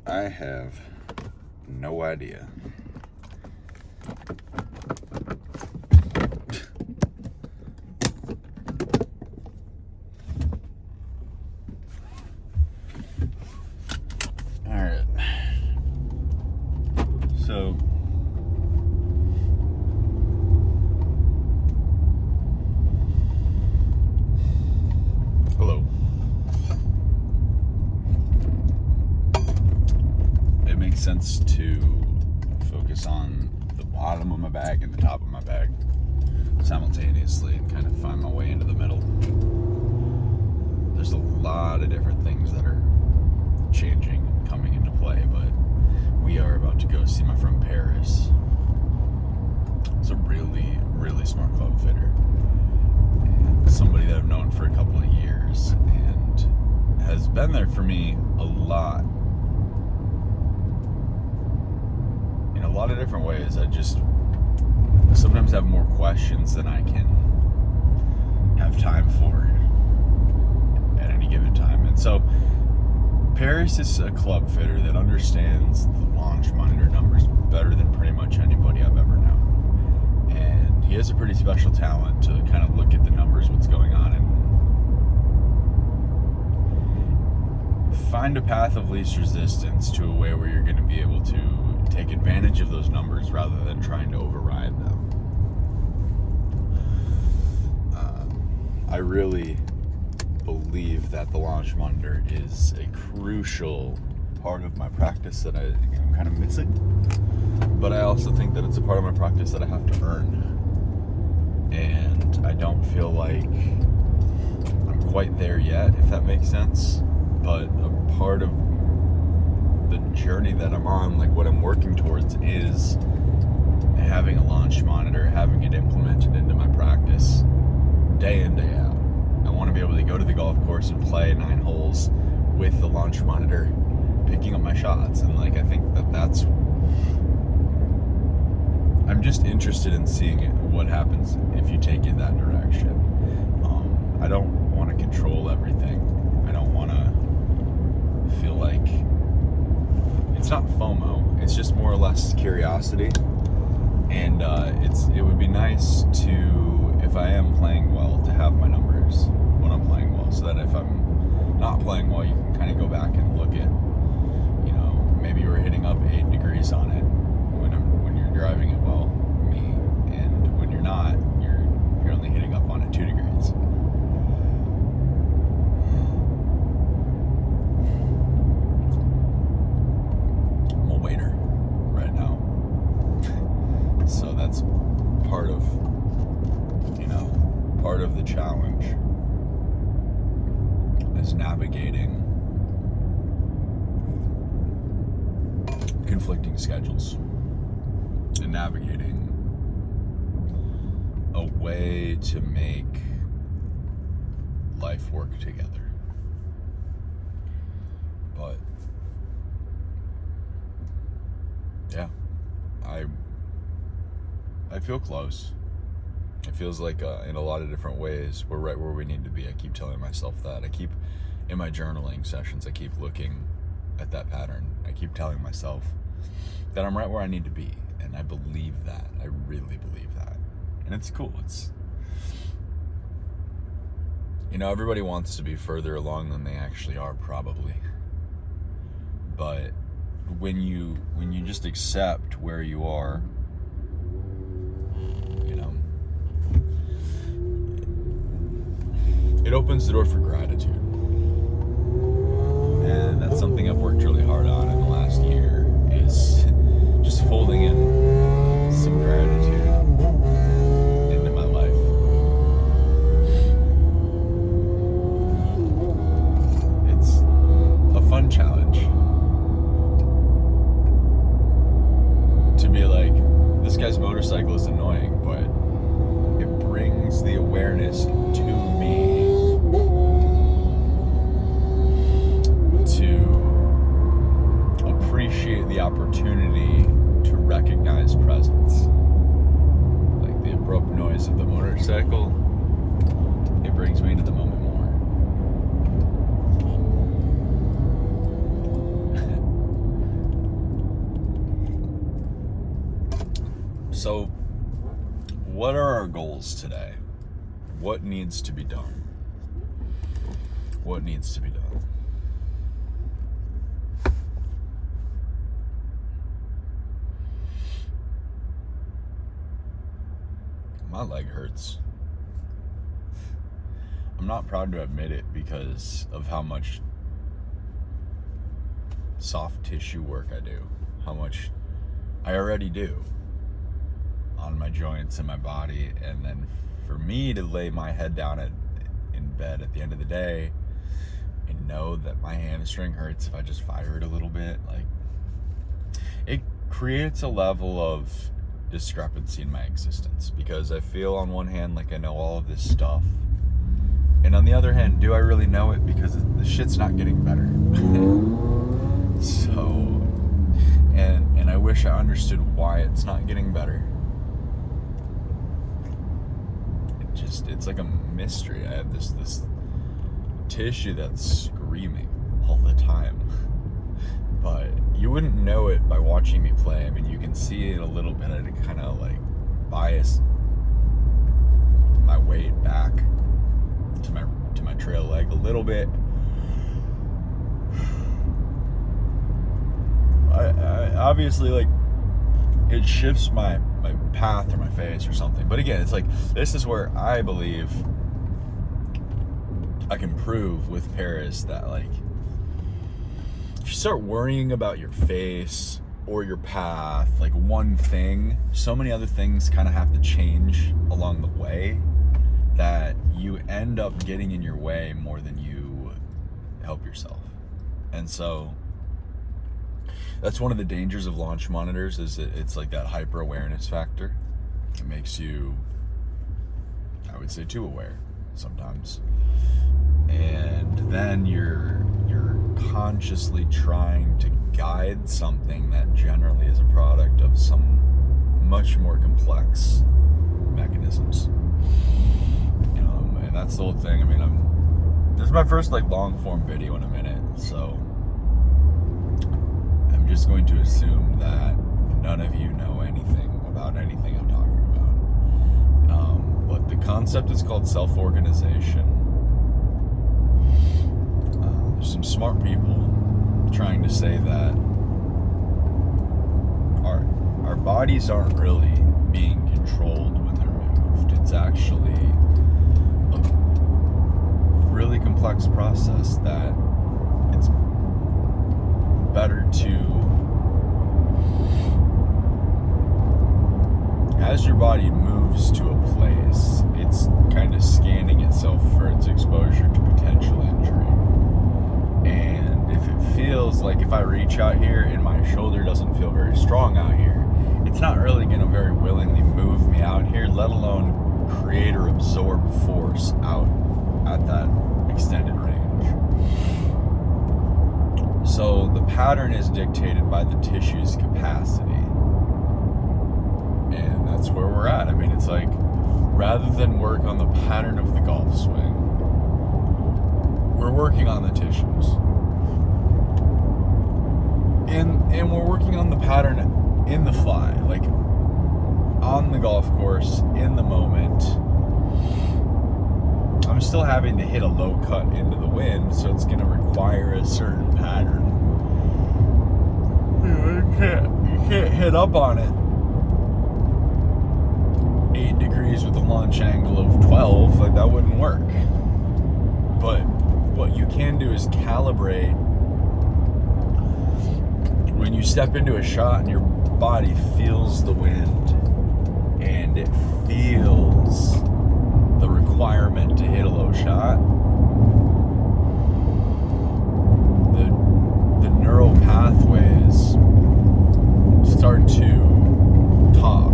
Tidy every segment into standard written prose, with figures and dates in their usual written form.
I have no idea. All right. So hello. It makes sense to focus on the bottom of my bag and the top of my bag simultaneously and kind of find my way into the middle. There's a lot of different things that are changing and coming into play, but we are about to go see my friend Paris. It's a really, really smart club fitter. And somebody that I've known for a couple of years and has been there for me a lot. In a lot of different ways. I just sometimes have more questions than I can have time for at any given time. And so Paris is a club fitter that understands the launch monitor numbers better than pretty much anybody I've ever known. And he has a pretty special talent to kind of look at the numbers, what's going on, and find a path of least resistance to a way where you're going to be able to take advantage of those numbers rather than trying to override them. I really believe that the launch monitor is a crucial part of my practice that I'm kind of missing, but I also think that it's a part of my practice that I have to earn, and I don't feel like I'm quite there yet, if that makes sense. But a part of the journey that I'm on, like what I'm working towards, is having a launch monitor, having it implemented into my practice day in, day out. I want to be able to go to the golf course and play 9 holes with the launch monitor, picking up my shots. And like, I think that's, I'm just interested in seeing what happens if you take it that direction. I don't want to control everything. I don't want to feel like, it's not FOMO, it's just more or less curiosity. And it would be nice to, if I am playing well, to have my numbers when I'm playing well, so that if I'm not playing well, you can kind of go back and look at, you know, maybe you were hitting up 8 degrees on it when you're driving it well, me, and when you're not, you're only hitting up on it 2 degrees. I'm a waiter right now. So that's part of the challenge is navigating conflicting schedules and navigating a way to make life work together. But yeah, I feel close. It feels like in a lot of different ways we're right where we need to be. I keep telling myself that. In my journaling sessions, I keep looking at that pattern. I keep telling myself that I'm right where I need to be, and I believe that. I really believe that. And it's cool. It's, everybody wants to be further along than they actually are, probably. But when you just accept where you are, it opens the door for gratitude. And that's something I've worked really hard on in the last year, is just folding in some gratitude into my life. It's a fun challenge to be like, this guy's motorcycle is annoying, but it brings the awareness to me to appreciate the opportunity to recognize So, what are our goals today? What needs to be done? What needs to be done? My leg hurts. I'm not proud to admit it because of how much soft tissue work I do. How much I already do on my joints and my body. And then for me to lay my head down in bed at the end of the day and know that my hamstring hurts if I just fire it a little bit, like, it creates a level of discrepancy in my existence, because I feel on one hand like I know all of this stuff, and on the other hand, do I really know it? Because the shit's not getting better. So, and I wish I understood why it's not getting better. It's like a mystery. I have this tissue that's screaming all the time. But you wouldn't know it by watching me play. I mean, you can see it a little bit. I kind of like bias my weight back to my trail leg a little bit. I obviously, like, it shifts my path or my face or something. But again, it's like, this is where I believe I can prove with Paris that, like, if you start worrying about your face or your path, like one thing, so many other things kind of have to change along the way that you end up getting in your way more than you help yourself. And so that's one of the dangers of launch monitors, is it's like that hyper awareness factor. It makes you, I would say, too aware sometimes. And then you're consciously trying to guide something that generally is a product of some much more complex mechanisms. And that's the whole thing. I mean, this is my first like long form video in a minute, so I'm just going to assume that none of you know anything about anything I'm talking about. But the concept is called self-organization. There's some smart people trying to say that our bodies aren't really being controlled when they're moved. It's actually a really complex process that it's better to, as your body moves to a place, it's kind of scanning itself for its exposure to potential injury. And if it feels like, if I reach out here and my shoulder doesn't feel very strong out here, it's not really going to very willingly move me out here, let alone create or absorb force out at that extended range. So the pattern is dictated by the tissue's capacity. And that's where we're at. I mean, it's like, rather than work on the pattern of the golf swing, we're working on the tissues. And we're working on the pattern in the fly, like on the golf course, in the moment. I'm still having to hit a low cut into the wind, so it's going to require a certain pattern. You can't hit up on it 8 degrees with a launch angle of 12, like that wouldn't work. But what you can do is calibrate when you step into a shot and your body feels the wind and it feels the requirement to hit a low shot. The neural pathways start to talk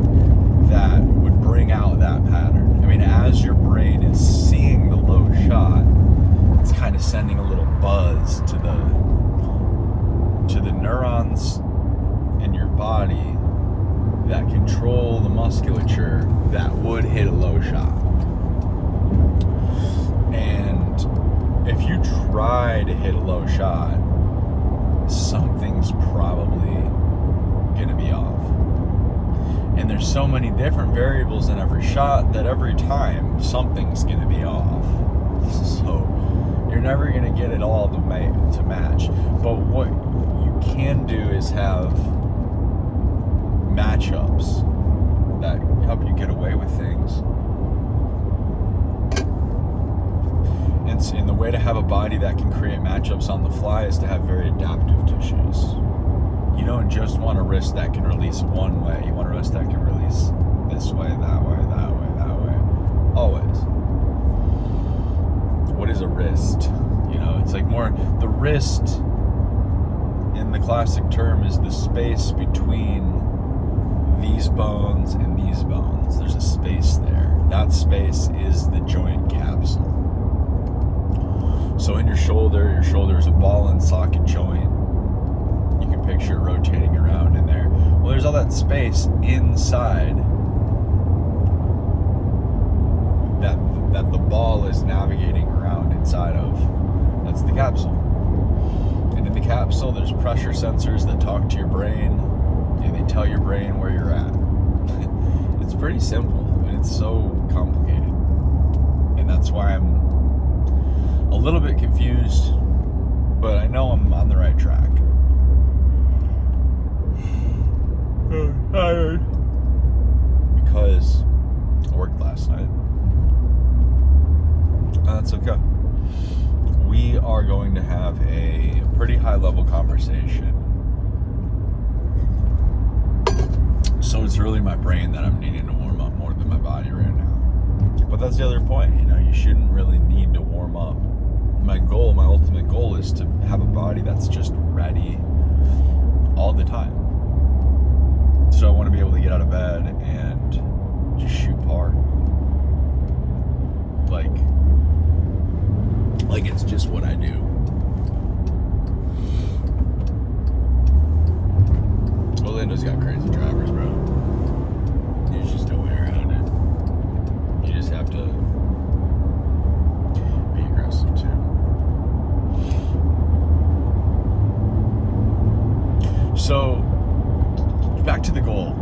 that would bring out that pattern. I mean, as your brain is seeing the low shot, it's kind of sending a little buzz to the neurons in your body that control the musculature that would hit a low shot. And if you try to hit a low shot, something's probably gonna be off. And there's so many different variables in every shot that every time something's going to be off. So you're never going to get it all to match. But what you can do is have matchups that help you get away with things. And the way to have a body that can create matchups on the fly is to have very adaptive tissues. You don't just want a wrist that can release one way. You want a wrist that can release this way, that way, that way, that way. Always. What is a wrist? You know, it's like more, the wrist in the classic term is the space between these bones and these bones. There's a space there. That space is the joint capsule. So in your shoulder is a ball and socket joint. You can picture it rotating around in there. Well, there's all that space inside that the ball is navigating around inside of. That's the capsule. And in the capsule, there's pressure sensors that talk to your brain, and they tell your brain where you're at. It's pretty simple, and it's so complicated. And that's why I'm a little bit confused, but I know I'm on the right track. Tired. Because I worked last night. That's okay. We are going to have a pretty high level conversation. So it's really my brain that I'm needing to warm up more than my body right now. But that's the other point, you know, you shouldn't really need to warm up. My ultimate goal is to have a body that's just ready all the time. So I want to be able to get out of bed and just shoot par. Like it's just what I do. Orlando's got crazy drivers, bro. There's just no way around it. You just have to be aggressive too. So, back to the goal.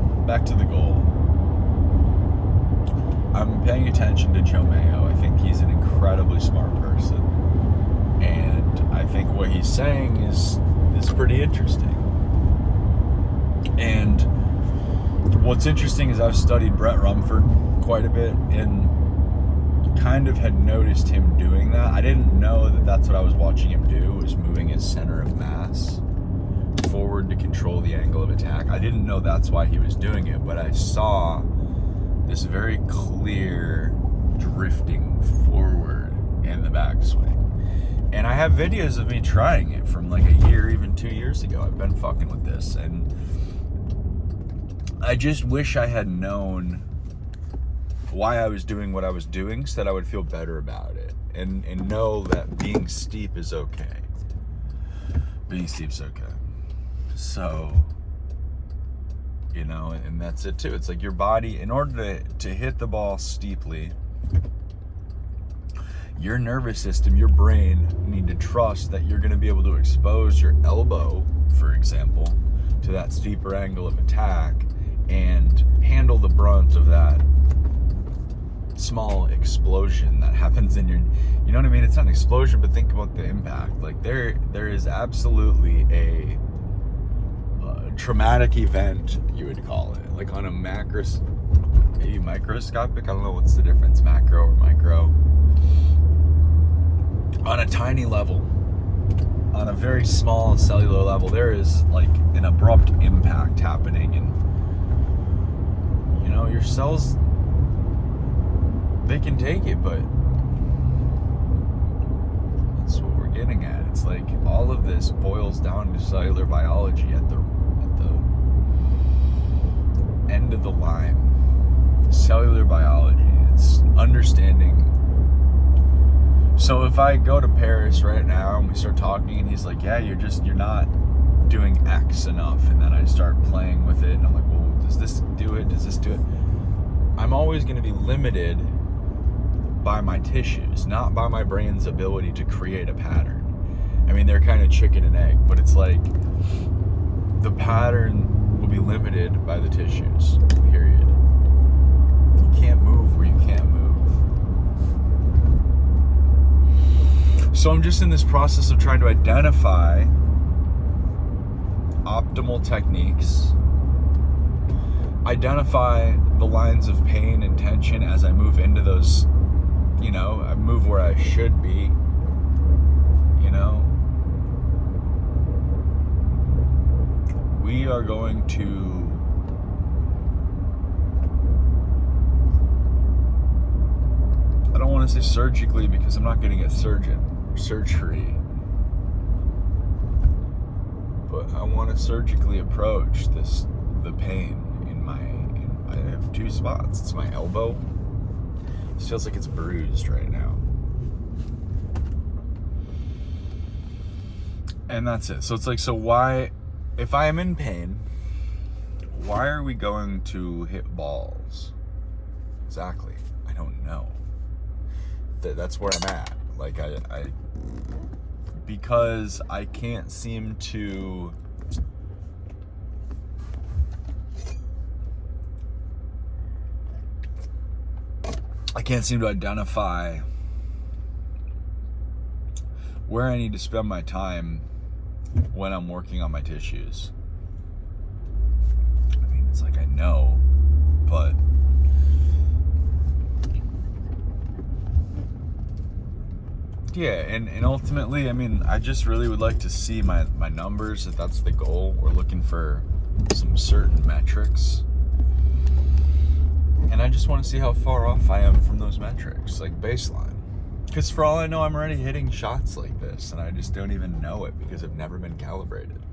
I'm paying attention to Joe Mayo. I think he's an incredibly smart person. And I think what he's saying is pretty interesting. And what's interesting is I've studied Brett Rumford quite a bit and kind of had noticed him doing that. I didn't know that that's what I was watching him do, was moving his center of mass forward to control the angle of attack. I didn't know that's why he was doing it, but I saw this very clear drifting forward in the backswing. And I have videos of me trying it from like a year, even 2 years ago. I've been fucking with this, and I just wish I had known why I was doing what I was doing so that I would feel better about it and know that being steep is okay. Being steep's okay. So, you know, and that's it too. It's like your body, in order to hit the ball steeply, your nervous system, your brain need to trust that you're going to be able to expose your elbow, for example, to that steeper angle of attack and handle the brunt of that small explosion that happens in your, you know what I mean? It's not an explosion, but think about the impact. Like there is absolutely a traumatic event, you would call it, like on a maybe microscopic, I don't know what's the difference, macro or micro, on a tiny level, on a very small cellular level, there is like an abrupt impact happening, and you know, your cells, they can take it, but that's what we're getting at. It's like all of this boils down to cellular biology at the end of the line. Cellular biology. It's understanding. So if I go to Paris right now and we start talking and he's like, yeah, you're not doing X enough, and then I start playing with it and I'm like, well, does this do it? Does this do it? I'm always going to be limited by my tissues, not by my brain's ability to create a pattern. I mean, they're kind of chicken and egg, but it's like the pattern will be limited by the tissues, period. can't move where you can't move. So I'm just in this process of trying to identify optimal techniques, identify the lines of pain and tension as I move into those, I move where I should be, We are going to I don't want to say surgically because I'm not getting a surgery. But I want to surgically approach the pain I have two spots. It's my elbow. It feels like it's bruised right now. And that's it. So it's like, so why, if I am in pain, why are we going to hit balls? Exactly. I don't know. That's where I'm at. Like because I can't seem to identify where I need to spend my time when I'm working on my tissues. I mean, it's like I know, but yeah, and ultimately, I mean, I just really would like to see my numbers, if that's the goal. We're looking for some certain metrics. And I just want to see how far off I am from those metrics, like baseline. Because for all I know, I'm already hitting shots like this, and I just don't even know it because I've never been calibrated.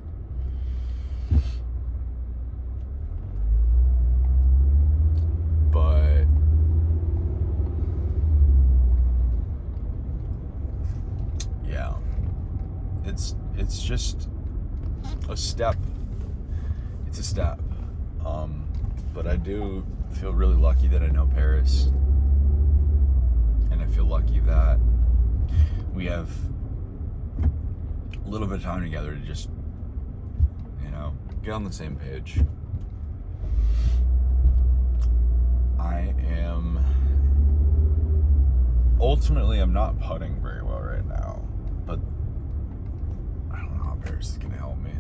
But yeah, it's just a step. It's a step. But I do feel really lucky that I know Paris, and I feel lucky that we have a little bit of time together to just, get on the same page. I'm not putting very well right now, but I don't know how Paris is gonna help me.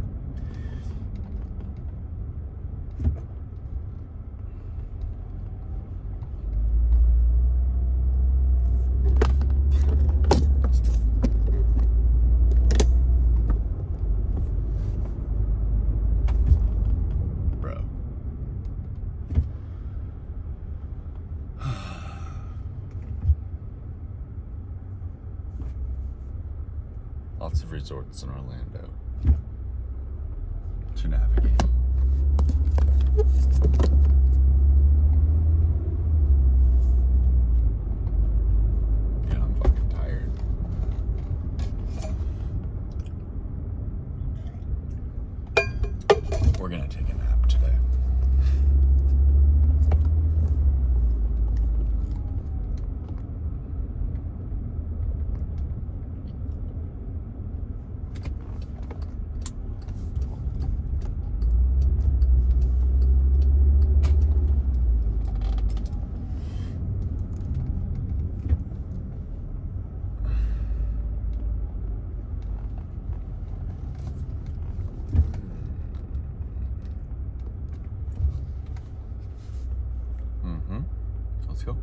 Lots of resorts in Orlando to navigate. Yeah, I'm fucking tired. We're gonna take a nap today. Let's go.